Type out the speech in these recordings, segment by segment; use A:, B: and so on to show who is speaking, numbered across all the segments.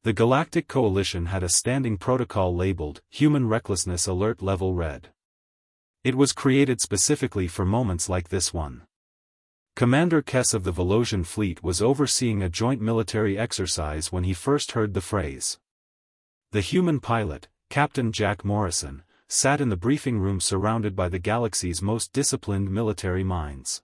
A: The Galactic Coalition had a standing protocol labeled Human Recklessness Alert Level Red. It was created specifically for moments like this one. Commander Kess of the Volosian fleet was overseeing a joint military exercise when he first heard the phrase. The human pilot, Captain Jack Morrison, sat in the briefing room surrounded by the galaxy's most disciplined military minds.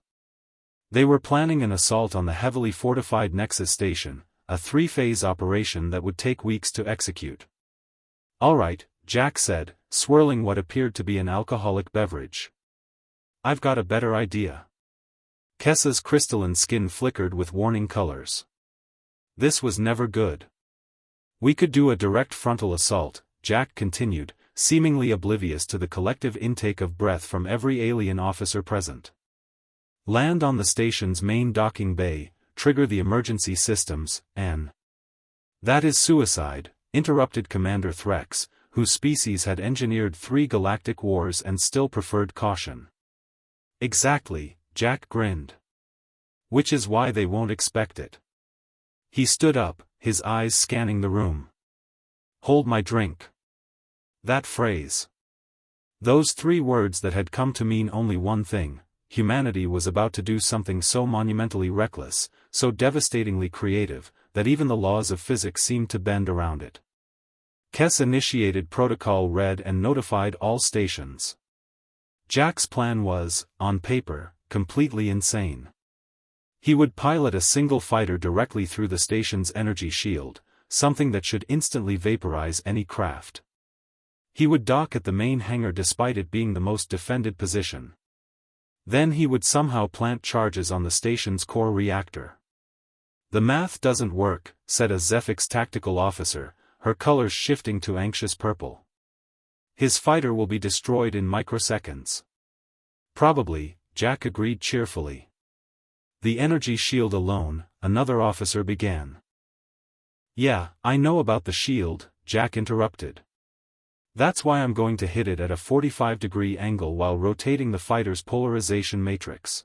A: They were planning an assault on the heavily fortified Nexus station, a three-phase operation that would take weeks to execute. "All right," Jack said, swirling what appeared to be an alcoholic beverage. "I've got a better idea." Kessa's crystalline skin flickered with warning colors. This was never good. "We could do a direct frontal assault," Jack continued, seemingly oblivious to the collective intake of breath from every alien officer present. "Land on the station's main docking bay, trigger the emergency systems, and—" "That is suicide," interrupted Commander Threx, whose species had engineered 3 galactic wars and still preferred caution. "Exactly," Jack grinned. "Which is why they won't expect it." He stood up, his eyes scanning the room. "Hold my drink." That phrase. Those 3 words that had come to mean only one thing: humanity was about to do something so monumentally reckless, so devastatingly creative, that even the laws of physics seemed to bend around it. Kess initiated Protocol Red and notified all stations. Jack's plan was, on paper, completely insane. He would pilot a single fighter directly through the station's energy shield, something that should instantly vaporize any craft. He would dock at the main hangar despite it being the most defended position. Then he would somehow plant charges on the station's core reactor. "The math doesn't work," said a Zephix tactical officer, her colors shifting to anxious purple. "His fighter will be destroyed in microseconds." "Probably," Jack agreed cheerfully. "The energy shield alone," another officer began. "Yeah, I know about the shield," Jack interrupted. "That's why I'm going to hit it at a 45-degree angle while rotating the fighter's polarization matrix.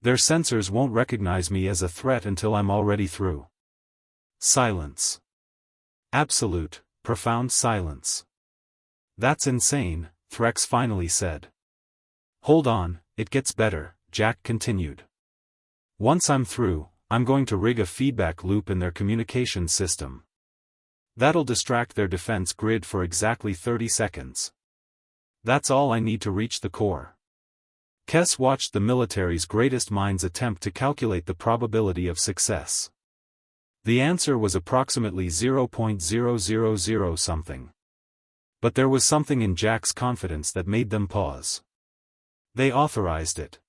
A: Their sensors won't recognize me as a threat until I'm already through." Silence. Absolute, profound silence. "That's insane," Threx finally said. "Hold on, it gets better," Jack continued. "Once I'm through, I'm going to rig a feedback loop in their communications system. That'll distract their defense grid for exactly 30 seconds. That's all I need to reach the core." Kess watched the military's greatest minds attempt to calculate the probability of success. The answer was approximately 0.000 something. But there was something in Jack's confidence that made them pause. They authorized it.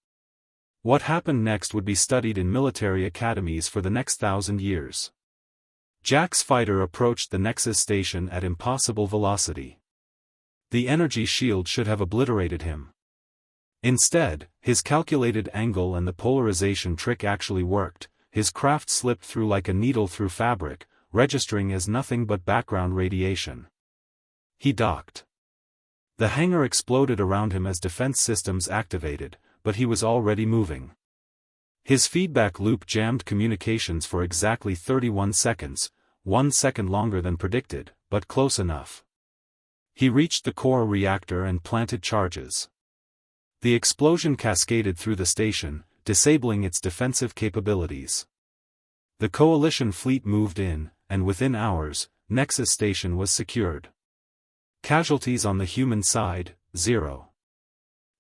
A: What happened next would be studied in military academies for the next 1,000 years. Jack's fighter approached the Nexus station at impossible velocity. The energy shield should have obliterated him. Instead, his calculated angle and the polarization trick actually worked. His craft slipped through like a needle through fabric, registering as nothing but background radiation. He docked. The hangar exploded around him as defense systems activated, but he was already moving. His feedback loop jammed communications for exactly 31 seconds, 1 second longer than predicted, but close enough. He reached the core reactor and planted charges. The explosion cascaded through the station, disabling its defensive capabilities. The Coalition fleet moved in, and within hours, Nexus Station was secured. Casualties on the human side, 0.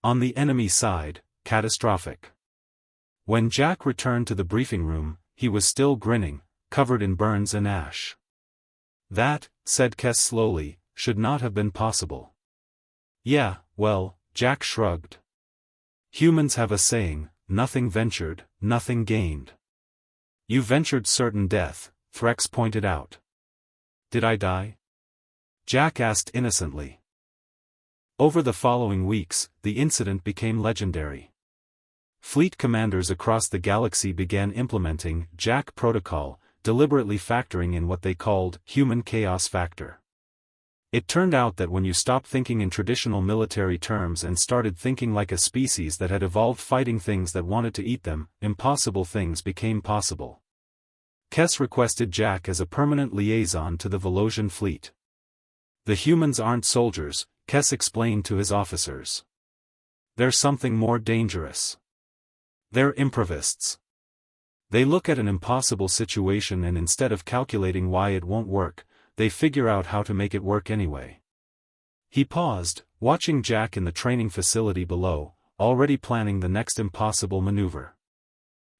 A: On the enemy side, catastrophic. When Jack returned to the briefing room, he was still grinning, covered in burns and ash. "That," said Kess slowly, "should not have been possible." "Yeah, well," Jack shrugged. "Humans have a saying, nothing ventured, nothing gained." "You ventured certain death," Threx pointed out. "Did I die?" Jack asked innocently. Over the following weeks, the incident became legendary. Fleet commanders across the galaxy began implementing Jack Protocol, deliberately factoring in what they called human chaos factor. It turned out that when you stopped thinking in traditional military terms and started thinking like a species that had evolved fighting things that wanted to eat them, impossible things became possible. Kess requested Jack as a permanent liaison to the Volosian fleet. The humans aren't soldiers, Kess explained to his officers. They're something more dangerous. They're improvists. They look at an impossible situation and instead of calculating why it won't work, they figure out how to make it work anyway. He paused, watching Jack in the training facility below, already planning the next impossible maneuver.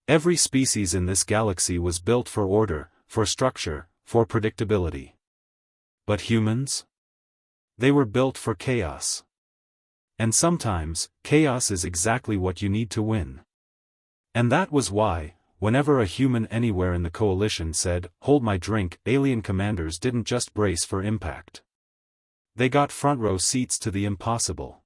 A: Every species in this galaxy was built for order, for structure, for predictability. But humans? They were built for chaos. And sometimes, chaos is exactly what you need to win. And that was why, whenever a human anywhere in the coalition said, "Hold my drink," alien commanders didn't just brace for impact. They got front row seats to the impossible.